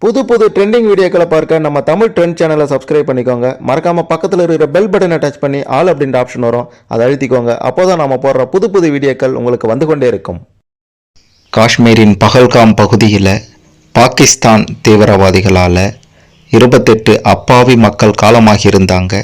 புது புது ட்ரெண்டிங் வீடியோக்களை பார்க்க நம்ம தமிழ் ட்ரெண்ட் சேனலை சப்ஸ்கிரைப் பண்ணிக்கோங்க. மறக்காம பக்கத்தில் இருக்கிற பெல் பட்டனை டச் பண்ணி ஆல் அப்படின்ற ஆப்ஷன் வரும், அதை அழுத்திக்கோங்க. அப்போதான் நம்ம போடுற புது புது வீடியோக்கள் உங்களுக்கு வந்து கொண்டே இருக்கும். காஷ்மீரின் பகல்காம் பகுதியில் பாகிஸ்தான் தீவிரவாதிகளால் 28 அப்பாவி மக்கள் காலமாகி இருந்தாங்க.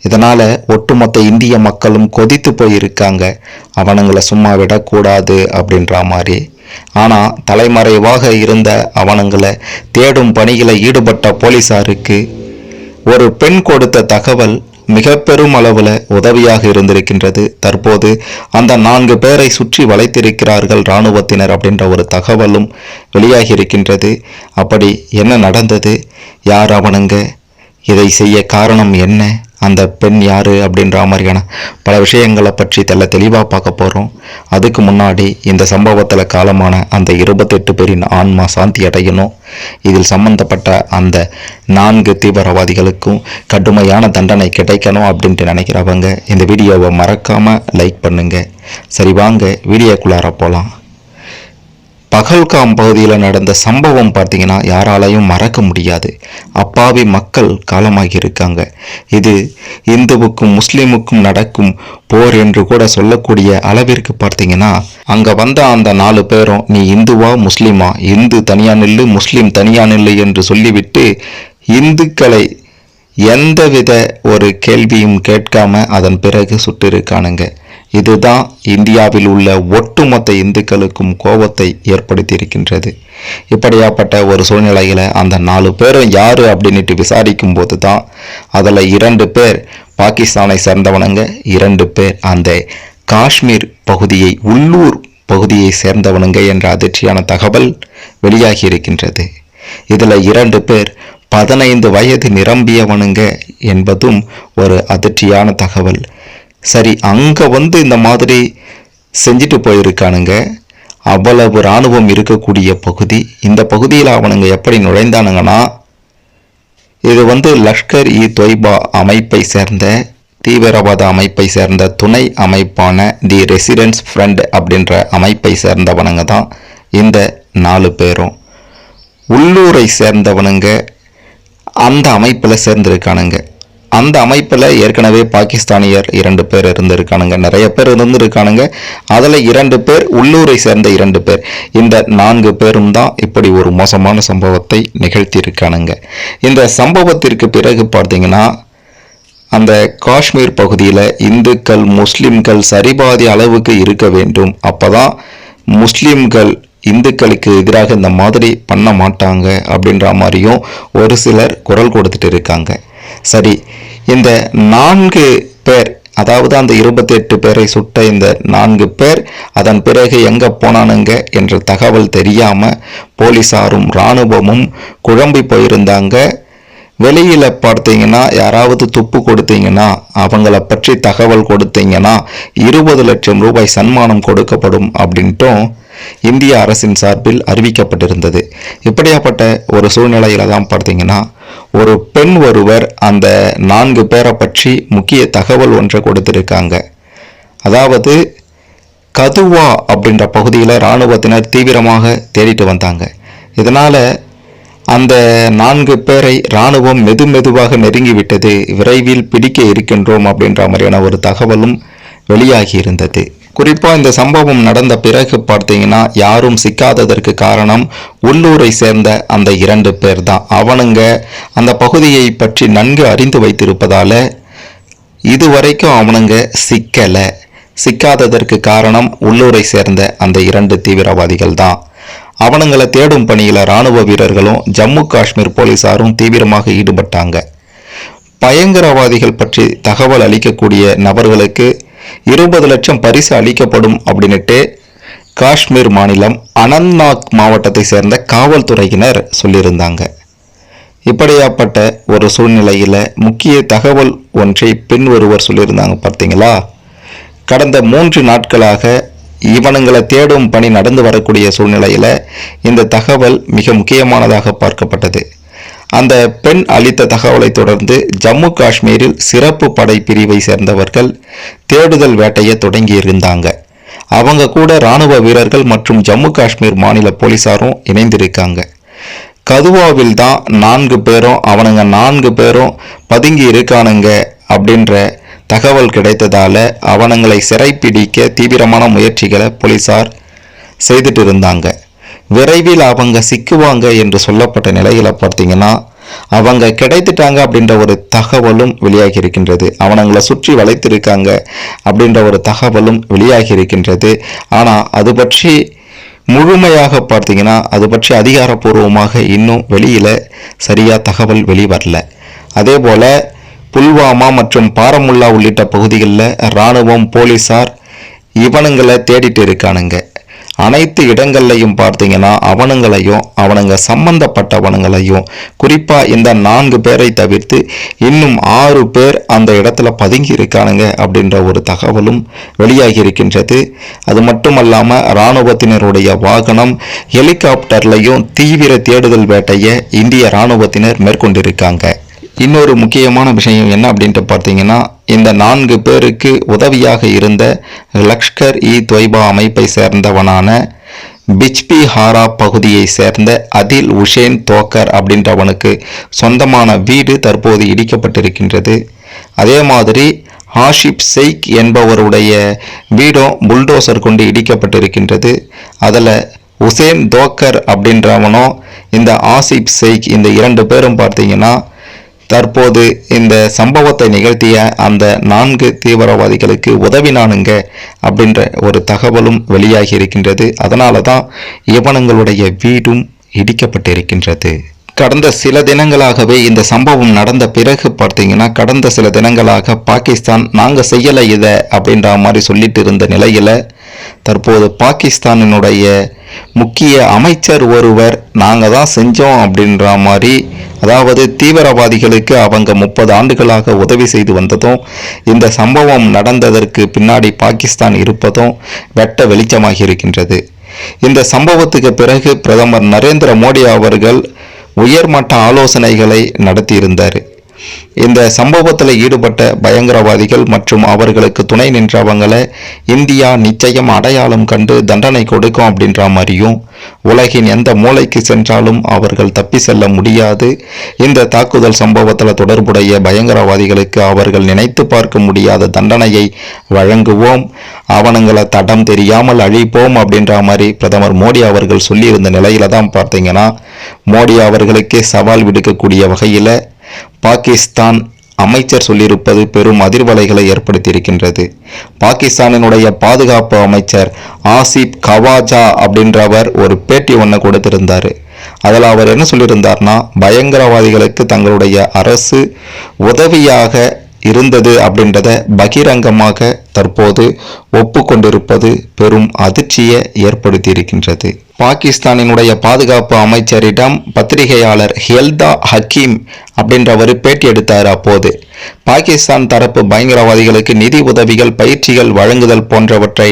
இதனால் ஒட்டுமொத்த இந்திய மக்களும் கொதித்து போயிருக்காங்க. அவனுங்களை சும்மா விடக்கூடாது அப்படின்ற மாதிரி. ஆனால் தலைமறைவாக இருந்த அவனுங்களை தேடும் பணியில் ஈடுபட்ட போலீசாருக்கு ஒரு பெண் கொடுத்த தகவல் மிக பெரும் அளவில் உதவியாக இருந்திருக்கின்றது. தற்போது அந்த 4 பேரை சுற்றி வளைத்திருக்கிறார்கள் இராணுவத்தினர் அப்படின்ற ஒரு தகவலும் வெளியாகி இருக்கின்றது. அப்படி என்ன நடந்தது, யார் அவனுங்க, இதை செய்ய காரணம் என்ன, அந்த பெண் யாரு அப்படின்ற மாதிரியான பல விஷயங்களை பற்றி தெளிவாக பார்க்க போகிறோம். அதுக்கு முன்னாடி இந்த சம்பவத்தில் காலமான அந்த 28 பேரின் ஆன்மா சாந்தி அடையணும். இதில் சம்பந்தப்பட்ட அந்த 4 தீவிரவாதிகளுக்கும் கடுமையான தண்டனை கிடைக்கணும் அப்படின்ட்டு நினைக்கிறவங்க இந்த வீடியோவை மறக்காமல் லைக் பண்ணுங்க. சரி, வாங்க வீடியோக்குள்ளார போகலாம். பகல்காம் பகுதியில் நடந்த சம்பவம் பார்த்தீங்கன்னா யாராலையும் மறக்க முடியாது. அப்பாவி மக்கள் காலமாகி இருக்காங்க. இது இந்துவுக்கும் முஸ்லீமுக்கும் நடக்கும் போர் என்று கூட சொல்லக்கூடிய அளவிற்கு பார்த்தீங்கன்னா அங்கே வந்த அந்த 4 பேரும் நீ இந்துவா முஸ்லீமா, இந்து தனியா நில்லு முஸ்லீம் தனியா நில்லு என்று சொல்லிவிட்டு இந்துக்களை எந்தவித ஒரு கேள்வியும் கேட்காம அதன் பிறகு சுட்டிருக்கானுங்க. இதுதான் இந்தியாவில் உள்ள ஒட்டுமொத்த இந்துக்களுக்கும் கோபத்தை ஏற்படுத்தி இருக்கின்றது. இப்படியாப்பட்ட ஒரு சூழ்நிலையில் அந்த 4 பேரும் யாரு அப்படின்ட்டு விசாரிக்கும் போது தான் அதில் 2 பேர் பாகிஸ்தானை சேர்ந்தவனுங்க, 2 பேர் அந்த காஷ்மீர் பகுதியை உள்ளூர் பகுதியை சேர்ந்தவனுங்க என்ற அதிர்ச்சியான தகவல் வெளியாகி இருக்கின்றது. இதில் 2 பேர் 15 வயது நிரம்பியவனுங்க என்பதும் ஒரு அதிர்ச்சியான தகவல். சரி, அங்கே இந்த மாதிரி செஞ்சுட்டு போயிருக்கானுங்க. அவ்வளவு இராணுவம் இருக்கக்கூடிய பகுதி. இந்த பகுதியில் அவனுங்க எப்படி நுழைந்தானுங்கன்னா, இது லஷ்கர் இ தொய்பா அமைப்பை சேர்ந்த தீவிரவாத அமைப்பை சேர்ந்த துணை அமைப்பான தி ரெசிடென்ஸ் ஃப்ரண்ட் அப்படின்ற அமைப்பை சேர்ந்தவனுங்க தான் இந்த 4 பேரும். உள்ளூரை சேர்ந்தவனுங்க அந்த அமைப்பில் சேர்ந்திருக்கானுங்க. அந்த அமைப்பில் ஏற்கனவே பாகிஸ்தானியர் 2 பேர் இருந்திருக்கானுங்க, நிறைய பேர் இருந்திருக்கானுங்க. அதில் 2 பேர் உள்ளூரை சேர்ந்த 2 பேர். இந்த 4 பேரும் தான் இப்படி ஒரு மோசமான சம்பவத்தை நிகழ்த்தியிருக்கானுங்க. இந்த சம்பவத்திற்கு பிறகு பார்த்தீங்கன்னா அந்த காஷ்மீர் பகுதியில் இந்துக்கள் முஸ்லிம்கள் சரிபாதி அளவுக்கு இருக்க வேண்டும். அப்போதான் முஸ்லிம்கள் இந்துக்களுக்கு எதிராக இந்த மாதிரி பண்ண மாட்டாங்க அப்படின்ற மாதிரியும் ஒரு சிலர் குரல் கொடுத்துட்டு இருக்காங்க. சரி, இந்த 4 பேர், அதாவது அந்த 28 பேரை சுட்ட இந்த 4 பேர் அதன் பிறகு எங்கே போனானுங்க என்ற தகவல் தெரியாமல் போலீஸாரும் இராணுவமும் குழம்பி போயிருந்தாங்க. வெளியில் பார்த்தீங்கன்னா யாராவது துப்பு கொடுத்தீங்கன்னா, அவங்கள பற்றி தகவல் கொடுத்தீங்கன்னா 20 லட்சம் ரூபாய் சன்மானம் கொடுக்கப்படும் அப்படின்ட்டும் இந்திய அரசின் சார்பில் அறிவிக்கப்பட்டிருந்தது. இப்படியாப்பட்ட ஒரு சூழ்நிலையில தான் பார்த்தீங்கன்னா ஒரு பெண் ஒருவர் அந்த 4 பேரை பற்றி முக்கிய தகவல் ஒன்றை கொடுத்திருக்காங்க. அதாவது கதுவா அப்படின்ற பகுதியில் இராணுவத்தினர் தீவிரமாக தேடிட்டு வந்தாங்க. இதனால் அந்த 4 பேரை இராணுவம் மெதுவாக நெருங்கிவிட்டது, விரைவில் பிடிக்க இருக்கின்றோம் அப்படின்ற மாதிரியான ஒரு தகவலும் வெளியாகி இருந்தது. குறிப்பாக இந்த சம்பவம் நடந்த பிறகு பார்த்தீங்கன்னா யாரும் சிக்காததற்கு காரணம் உள்ளூரை சேர்ந்த அந்த 2 பேர் தான். அவனுங்க அந்த பகுதியை பற்றி நன்கு அறிந்து வைத்திருப்பதால இதுவரைக்கும் அவனுங்க சிக்காததற்கு காரணம் உள்ளூரை சேர்ந்த அந்த 2 தீவிரவாதிகள் தான். அவனுங்களை தேடும் பணியில் இராணுவ வீரர்களும் ஜம்மு காஷ்மீர் போலீசாரும் தீவிரமாக ஈடுபட்டாங்க. பயங்கரவாதிகள் பற்றி தகவல் அளிக்கக்கூடிய நபர்களுக்கு 20 லட்சம் பரிசு அளிக்கப்படும் அப்படின்ட்டு காஷ்மீர் மாநிலம் அனந்த்நாக் மாவட்டத்தை சேர்ந்த காவல்துறையினர் சொல்லியிருந்தாங்க. இப்படியாப்பட்ட ஒரு சூழ்நிலையில் முக்கிய தகவல் ஒன்றை பெண் ஒருவர் சொல்லியிருந்தாங்க. பார்த்தீங்களா, கடந்த 3 நாட்களாக இவனுங்களை தேடும் பணி நடந்து வரக்கூடிய சூழ்நிலையில் இந்த தகவல் மிக முக்கியமானதாக பார்க்கப்பட்டது. அந்த பெண் அளித்த தகவலை தொடர்ந்து ஜம்மு காஷ்மீரில் சிறப்பு படை பிரிவை சேர்ந்தவர்கள் தேடுதல் வேட்டையை தொடங்கி இருந்தாங்க. அவங்க கூட இராணுவ வீரர்கள் மற்றும் ஜம்மு காஷ்மீர் மாநில போலீசாரும் இணைந்திருக்காங்க. கதுவாவில் தான் 4 பேரும் அவனுங்க 4 பேரும் பதுங்கி இருக்கானுங்க அப்படின்ற தகவல் கிடைத்ததால அவனுங்களை சிறைப்பிடிக்க தீவிரமான முயற்சிகளை போலீசார் செய்துட்டு இருந்தாங்க. விரைவில் அவங்க சிக்குவாங்க என்று சொல்லப்பட்ட நிலையில பார்த்தீங்கன்னா அவங்க கிடைத்துட்டாங்க அப்படின்ற ஒரு தகவலும் வெளியாகி இருக்கின்றது. அவனங்களை சுற்றி வளைத்திருக்காங்க அப்படின்ற ஒரு தகவலும் வெளியாகி இருக்கின்றது. ஆனால் அது பற்றி முழுமையாக பார்த்தீங்கன்னா அது பற்றி அதிகாரப்பூர்வமாக இன்னும் வெளியில் சரியாக தகவல் வெளிவரல. அதே போல் புல்வாமா மற்றும் பாரமுல்லா உள்ளிட்ட பகுதிகளில் இராணுவம் போலீஸார் இவனுங்களை தேடிட்டு இருக்கானுங்க. அனைத்து இடங்கள்லையும் பார்த்தீங்கன்னா அவனுங்க சம்பந்தப்பட்டவனுங்களையும் குறிப்பாக இந்த 4 பேரை தவிர்த்து இன்னும் 6 பேர் அந்த இடத்துல பதுங்கி இருக்கானுங்க அப்படின்ற ஒரு தகவலும் வெளியாகி இருக்கின்றது. அது மட்டுமல்லாமல் இராணுவத்தினருடைய வாகனம் ஹெலிகாப்டர்லையும் தீவிர தேடுதல் வேட்டையை இந்திய இராணுவத்தினர் மேற்கொண்டிருக்காங்க. இன்னொரு முக்கியமான விஷயம் என்ன அப்படின்ட்டு பார்த்தீங்கன்னா இந்த 4 பேருக்கு உதவியாக இருந்த லஷ்கர் இ தொய்பா அமைப்பை சேர்ந்தவனான பிஜ்பிஹாரா பகுதியை சேர்ந்த அதில் உஷேன் தோக்கர் அப்படின்றவனுக்கு சொந்தமான வீடு தற்போது இடிக்கப்பட்டிருக்கின்றது. அதே மாதிரி ஆஷிப் ஷெய்க் என்பவருடைய வீடும் புல்டோசர் கொண்டு இடிக்கப்பட்டிருக்கின்றது. அதில் உசேன் தோக்கர் அப்படின்றவனும் இந்த ஆசிப் ஷெய்க் இந்த 2 பேரும் பார்த்தீங்கன்னா தற்போது இந்த சம்பவத்தை நிகழ்த்திய அந்த 4 தீவிரவாதிகளுக்கு உதவினானுங்க அப்படின்ற ஒரு தகவலும் வெளியாகி இருக்கின்றது. அதனால தான் இவனுங்களுடைய வீடும் இடிக்கப்பட்டிருக்கின்றது. கடந்த சில தினங்களாகவே இந்த சம்பவம் நடந்த பிறகு பார்த்தீங்கன்னா கடந்த சில தினங்களாக பாகிஸ்தான் நாங்கள் செய்யலை இதை அப்படின்ற மாதிரி சொல்லிட்டு இருந்த நிலையில் தற்போது பாகிஸ்தானினுடைய முக்கிய அமைச்சர் ஒருவர் நாங்கள் தான் செஞ்சோம் அப்படின்ற மாதிரி, அதாவது தீவிரவாதிகளுக்கு அவங்க 30 ஆண்டுகளாக உதவி செய்து வந்ததும் இந்த சம்பவம் நடந்ததற்கு பின்னாடி பாகிஸ்தான் இருப்பதும் வெட்ட வெளிச்சமாகி இருக்கின்றது. இந்த சம்பவத்துக்கு பிறகு பிரதமர் நரேந்திர மோடி அவர்கள் உயர்மட்ட ஆலோசனைகளை நடத்தியிருந்தார். இந்த சம்பவத்தில் ஈடுபட்ட பயங்கரவாதிகள் மற்றும் அவர்களுக்கு துணை நின்றவங்களை இந்தியா நிச்சயம் அடையாளம் கண்டு தண்டனை கொடுக்கும் அப்படின்ற மாதிரியும், உலகின் எந்த மூலைக்கு சென்றாலும் அவர்கள் தப்பி செல்ல முடியாது, இந்த தாக்குதல் சம்பவத்தில் தொடர்புடைய பயங்கரவாதிகளுக்கு அவர்கள் நினைத்து பார்க்க முடியாத தண்டனையை வழங்குவோம், அவனுங்களை தடம் தெரியாமல் அழிப்போம் அப்படின்ற மாதிரி பிரதமர் மோடி அவர்கள் சொல்லியிருந்த நிலையில தான் பார்த்தீங்கன்னா மோடி அவர்களுக்கே சவால் விடுக்கக்கூடிய வகையில் பாகிஸ்தான் அமைச்சர் சொல்லியிருப்பது பெரும் அதிர்வலைகளை ஏற்படுத்தியிருக்கின்றது. பாகிஸ்தானினுடைய பாதுகாப்பு அமைச்சர் ஆசிப் கவாஜா அப்படின்றவர் ஒரு பேட்டி ஒன்று கொடுத்திருந்தார். அதில் அவர் என்ன சொல்லியிருந்தார்னா, பயங்கரவாதிகளுக்கு தங்களுடைய அரசு உதவியாக இருந்தது அப்படின்றத பகிரங்கமாக தற்போது ஒப்புக்கொண்டிருப்பது பெரும் அதிர்ச்சியை ஏற்படுத்தி இருக்கின்றது. பாகிஸ்தானினுடைய பாதுகாப்பு அமைச்சரிடம் பத்திரிகையாளர் ஹெல்தா ஹக்கீம் அப்படின்றவர் பேட்டி எடுத்தார். அப்போது பாகிஸ்தான் தரப்பு பயங்கரவாதிகளுக்கு நிதி உதவிகள் பயிற்சிகள் வழங்குதல் போன்றவற்றை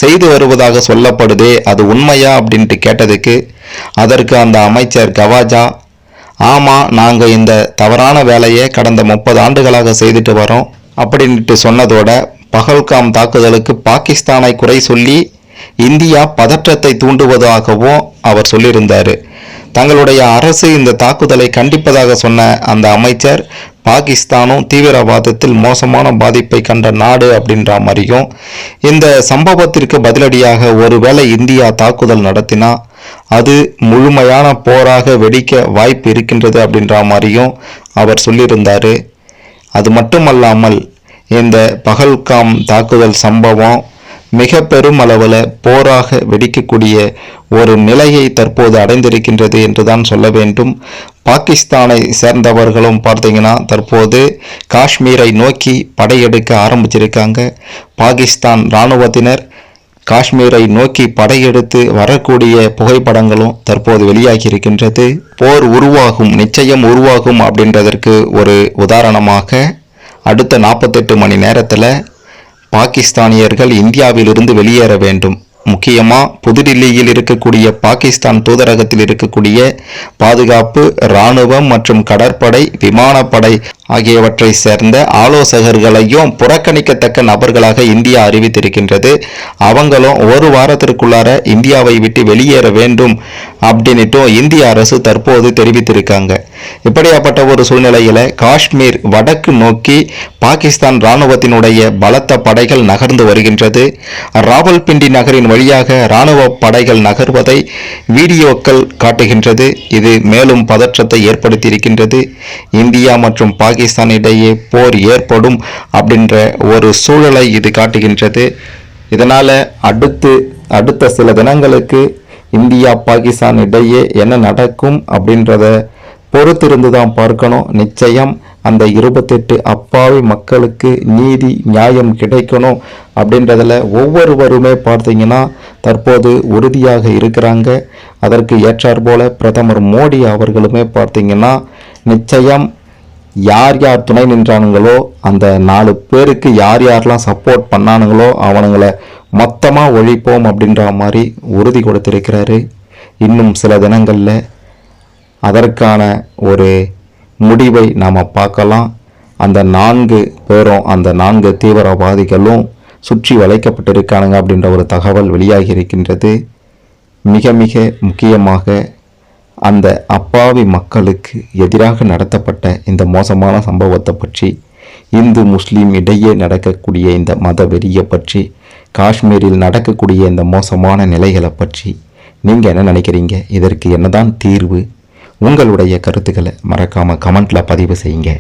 செய்து வருவதாக சொல்லப்படுதே, அது உண்மையா அப்படின்ட்டு கேட்டதுக்கு அதற்கு அந்த அமைச்சர் கவாஜா, ஆமாம், நாங்கள் இந்த தவறான வேலையை கடந்த 30 ஆண்டுகளாக செய்துட்டு வரோம் அப்படின்ட்டு சொன்னதோட பஹல்காம் தாக்குதலுக்கு பாகிஸ்தானை குறை சொல்லி இந்தியா பதற்றத்தை தூண்டுவதாகவும் அவர் சொல்லியிருந்தார். தங்களுடைய அரசு இந்த தாக்குதலை கண்டிப்பதாக சொன்ன அந்த அமைச்சர், பாகிஸ்தானும் தீவிரவாதத்தில் மோசமான பாதிப்பை கண்ட நாடு அப்படின்ற மாதிரியும், இந்த சம்பவத்திற்கு பதிலடியாக ஒருவேளை இந்தியா தாக்குதல் நடத்தினா அது முழுமையான போராக வெடிக்க வாய்ப்பு இருக்கின்றது அப்படின்ற மாதிரியும் அவர் சொல்லியிருந்தார். அது மட்டுமல்லாமல் இந்த பஹல்காம் தாக்குதல் சம்பவம் மிக பெரும் அளவில் போராக வெடிக்கக்கூடிய ஒரு நிலையை தற்போது அடைந்திருக்கின்றது என்றுதான் சொல்ல வேண்டும். பாகிஸ்தானை சேர்ந்தவர்களும் பார்த்தீங்கன்னா தற்போது காஷ்மீரை நோக்கி படையெடுக்க ஆரம்பிச்சிருக்காங்க. பாகிஸ்தான் இராணுவத்தினர் காஷ்மீரை நோக்கி படையெடுத்து வரக்கூடிய புகைப்படங்களும் தற்போது வெளியாகி இருக்கின்றது. போர் உருவாகும், நிச்சயம் உருவாகும் அப்படின்றதற்கு ஒரு உதாரணமாக அடுத்த 48 மணி நேரத்தில் பாகிஸ்தானியர்கள் இந்தியாவிலிருந்து வெளியேற வேண்டும். முக்கியமாக புதுடில்லியில் இருக்கக்கூடிய பாகிஸ்தான் தூதரகத்தில் இருக்கக்கூடிய பாதுகாப்பு, இராணுவம் மற்றும் கடற்படை விமானப்படை ஆகியவற்றை சேர்ந்த ஆலோசகர்களையும் புறக்கணிக்கத்தக்க நபர்களாக இந்தியா அறிவித்திருக்கின்றது. அவங்களும் ஒரு வாரத்திற்குள்ளார இந்தியாவை விட்டு வெளியேற வேண்டும் அப்படின்னுட்டு இந்திய அரசு தற்போது தெரிவித்திருக்காங்க. இப்படியாப்பட்ட ஒரு சூழ்நிலையில காஷ்மீர் வடக்கு நோக்கி பாகிஸ்தான் இராணுவத்தினுடைய பலத்த படைகள் நகர்ந்து வருகின்றது. ராவல்பிண்டி நகரின் வழியாக இராணுவ படைகள் நகர்வதை வீடியோக்கள் காட்டுகின்றது. இது மேலும் பதற்றத்தை ஏற்படுத்தியிருக்கின்றது. இந்தியா மற்றும் பாகிஸ்தான் இடையே போர் ஏற்படும் அப்படின்ற ஒரு சூழலை இது காட்டுகின்றது. இதனால அடுத்த சில தினங்களுக்கு இந்தியா பாகிஸ்தான் இடையே என்ன நடக்கும் அப்படின்றத பொறுத்திருந்து தான் பார்க்கணும். நிச்சயம் அந்த 28 அப்பாவி மக்களுக்கு நீதி நியாயம் கிடைக்கணும் அப்படின்றதுல ஒவ்வொருவருமே பார்த்தீங்கன்னா தற்போது உறுதியாக இருக்கிறாங்க. அதற்கு ஏற்றாற் போல பிரதமர் மோடி அவர்களுமே பார்த்தீங்கன்னா நிச்சயம் யார் யார் துணை நின்றானுங்களோ அந்த 4 பேருக்கு யார் யாரெல்லாம் சப்போர்ட் பண்ணானுங்களோ அவனுங்களை மொத்தமாக ஒழிப்போம் அப்படின்ற மாதிரி உறுதி கொடுத்திருக்கிறாரு. இன்னும் சில தினங்களில் அதற்கான ஒரு முடிவை நாம் பார்க்கலாம். அந்த 4 பேரும் அந்த 4 தீவிரவாதிகளும் சுற்றி வளைக்கப்பட்டிருக்கானுங்க அப்படின்ற ஒரு தகவல் வெளியாகி இருக்கின்றது. மிக மிக முக்கியமாக அந்த அப்பாவி மக்களுக்கு எதிராக நடத்தப்பட்ட இந்த மோசமான சம்பவத்தை பற்றி, இந்து முஸ்லீம் இடையே நடக்கக்கூடிய இந்த மத வெறியை பற்றி, காஷ்மீரில் நடக்கக்கூடிய இந்த மோசமான நிலைகளை பற்றி நீங்கள் என்ன நினைக்கிறீங்க? இதற்கு என்னதான் தீர்வு? உங்களுடைய கருத்துக்களை மறக்காமல் கமெண்ட்டில் பதிவு செய்யுங்க.